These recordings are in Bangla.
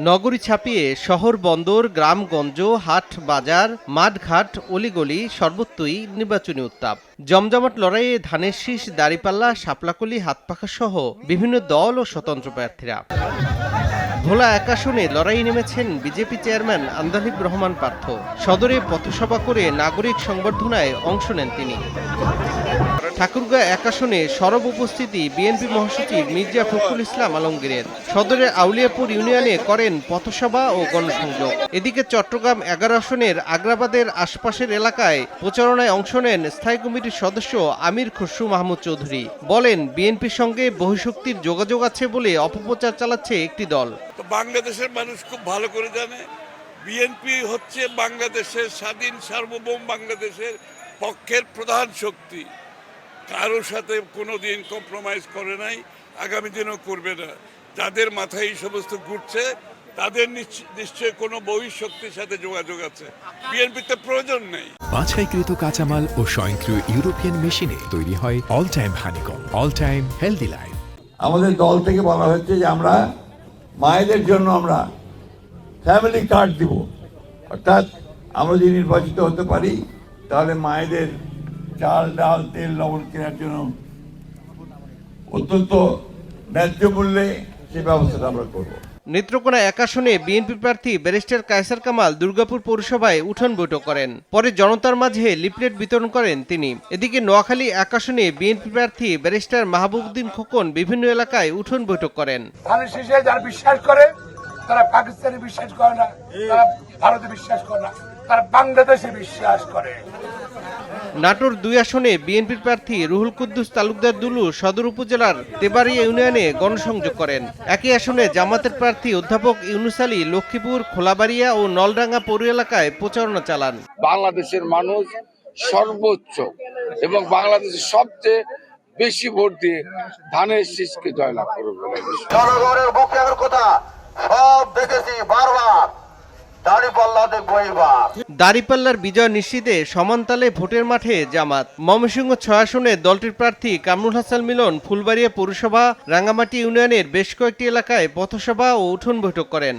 নগরী ছাপিয়ে শহর বন্দর, গ্রামগঞ্জ, হাট বাজার, মাঠঘাট, অলিগলি সর্বত্রই নির্বাচনী উত্তাপ। জমজমাট লড়াইয়ে ধানের শীষ, দাঁড়িপাল্লা, শাপলাকলি, হাতপাখা সহ বিভিন্ন দল ও স্বতন্ত্র প্রার্থীরা। ভোলা ১ আসনে লড়াই নেমেছেন বিজেপি চেয়ারম্যান আন্দালিব রহমান পার্থ। সদরে পথসভা করে নাগরিক সংবর্ধনায় অংশ নেন তিনি। ঠাকুরগাঁ ১ আসনে সরব উপস্থিতি বিএনপি মহাসচিব মির্জা ফখরুল ইসলাম আলমগীরের। সদরের আউলিয়াপুর ইউনিয়নে করেন পথসভা ও গণসংযোগ। এদিকে চট্টগ্রাম ১১ আসনের আগ্রাবাদের আশপাশের এলাকায় প্রচারণায় অংশ নেন স্থায়ী কমিটির সদস্য আমির খসরু মাহমুদ চৌধুরী। বলেন, বিএনপির সঙ্গে বহিঃশক্তির যোগাযোগ আছে বলে অপপ্রচার চালাচ্ছে একটি দল। বাংলাদেশের মানুষ খুব ভালো করে জানে বিএনপি হচ্ছে বাংলাদেশের স্বাধীন সার্বভৌম বাংলাদেশের পক্ষের প্রধান শক্তি। কারোর সাথে কোনোদিন কম্প্রোমাইজ করে নাই, আগামী দিনও করবে না। যাদের মাথায় এই সমস্ত ঘুরছে তাদের নিশ্চয়ই কোনো বহিঃশক্তির সাথে যোগাযোগ আছে। বিএনপিতে প্রয়োজন নেই। বাছাইকৃত কাঁচামাল ও স্বয়ংক্রিয় ইউরোপিয়ান মেশিনে তৈরি হয় all time honeycomb, all time healthy life. আমাদের দল থেকে বলা হচ্ছে যে আমরা মায়েদের জন্য আমরা ফ্যামিলি কার্ড দিব, অর্থাৎ আমরা যদি নির্বাচিত হতে পারি তাহলে মায়েদের চাল, ডাল, তেল, লবণ কেনার জন্য অত্যন্ত ন্যায্য মূল্যে সে ব্যবস্থাটা আমরা করব। নেত্রকোনা ১ আসনে বিএনপি প্রার্থী ব্যারিস্টার কায়সার কামাল দুর্গাপুর পৌরসভায় উঠান বৈঠক করেন। পরে জনতার মাঝে লিফলেট বিতরণ করেন তিনি। এদিকে নোয়াখালী ১ আসনে বিএনপি প্রার্থী ব্যারিস্টার মাহবুবউদ্দিন খোকন বিভিন্ন এলাকায় উঠান বৈঠক করেন। যারা বিশ্বাস করে তারা পাকিস্তানে বিশ্বাস করে না, তারা ভারতে বিশ্বাস করে না, তারা বাংলাদেশে বিশ্বাস করে। নাটোর ২ আসনে বিএনপির প্রার্থী রুহুল কুদ্দুস তালুকদার দুলু সদর উপজেলার তেবাড়িয়া ইউনিয়নে গণসংযোগ করেন। একই আসনে জামাতের প্রার্থী অধ্যাপক ইউনুস আলী লক্ষ্মীপুর, খোলাবাড়িয়া ও নলডাঙ্গা পৌর এলাকায় প্রচারণা চালান। বাংলাদেশের মানুষ সর্বোচ্চ এবং বাংলাদেশের সবচেয়ে বেশি ভোট দিয়ে ধানের শীষকে জয়লাভ করবে। জনগণের মুখের কথা সব দেখেছি বারবার, দাঁড়িপাল্লার বিজয় নিশ্চিতে সমানতালে ভোটের মাঠে জামাত। ময়মনসিংহ ৬ আসনে দলটির প্রার্থী কামরুল হাসান মিলন ফুলবাড়িয়া পৌরসভা, রাঙ্গামাটি ইউনিয়নের বেশ কয়েকটি এলাকায় পথসভা ও উঠোন বৈঠক করেন।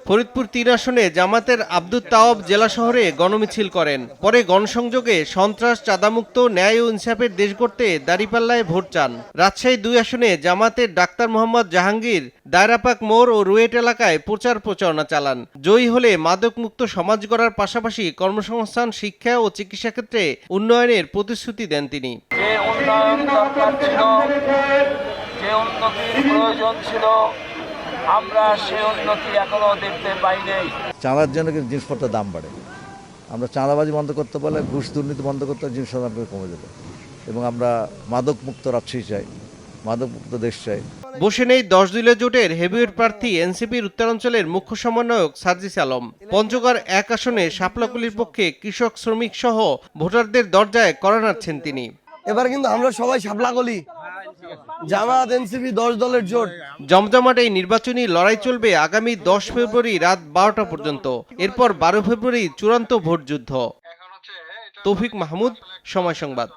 ফরিদপুর ৩ আসনে জামাতের আব্দুত তাওয়াব জেলা শহরে গণমিছিল করেন। পরে গণসংযোগে সন্ত্রাস, চাঁদামুক্ত, ন্যায় ও ইনসাফের দেশ গড়তে দাঁড়িপাল্লায় ভোট চান। রাজশাহী ২ আসনে জামাতের ডাক্তার মোহাম্মদ জাহাঙ্গীর দায়রাপাক মোড় ও রুয়েট এলাকায় প্রচারণা চালান। জয়ী হলে মাদকমুক্ত সমাজ গড়ার পাশাপাশি কর্মসংস্থান, শিক্ষা ও চিকিৎসা ক্ষেত্রে উন্নয়নের প্রতিশ্রুতি দেন তিনি। যে উন্নয়ন দরকার ছিল, যে উন্নতির প্রয়োজন ছিল, আমরা সেই উন্নতি এখনো দেখতে পাই নাই। চাঁদার জন্য কিন্তু জিনিসপত্রের দাম বাড়ে। আমরা চাঁদাবাজি বন্ধ করতে পারলে, ঘুষ দুর্নীতি বন্ধ করতে পারলে জিনিসের দাম কমে যাবে। এবং আমরা মাদকমুক্ত রাজশাহী চাই, মাদকমুক্ত দেশ চাই। বসে নেই ১০ দলীয় জোটের হেভিওয়েট প্রার্থী এনসিপির উত্তরাঞ্চলের মুখ্য সমন্বয়ক সার্জিস আলম। পঞ্চগড় ১ আসনে শাপলাকলির পক্ষে কৃষক, শ্রমিক সহ ভোটারদের দরজায় কড়া নাড়ছেন তিনি। এবার কিন্তু আমরা সবাই শাপলাকলি, জামাত, এনসিপি ১০ দলের জোট। জমজমাট এই নির্বাচনী লড়াই চলবে আগামী ১০ ফেব্রুয়ারি রাত ১২টা পর্যন্ত। এরপর ১২ ফেব্রুয়ারি চূড়ান্ত ভোট যুদ্ধ। তৌফিক মাহমুদ, সময় সংবাদ।